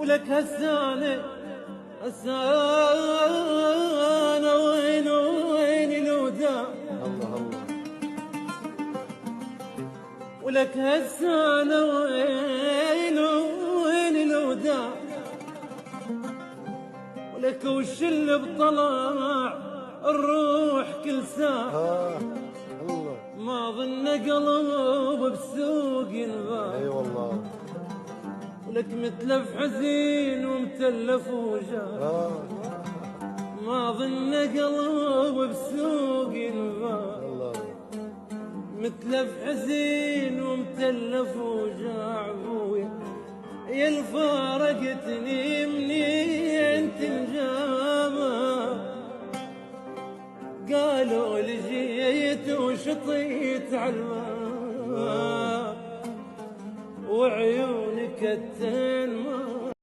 ولك هسانة وين الوداع، الله الله. ولك هسانة وين الوداع، ولك وش اللي بطلع الروح كل ساعة. الله. ما ظن قلب بسوق ينباع. اي والله. ولك متلف حزين ومتلف وجاع. ما ظن قلب بسوق ينباع. متلف حزين ومتلف وجاع. ابويا يا اللي فارقتني منين تنجابه، قالوا لي جيت وشطيت عالباب، وعيونك التين ما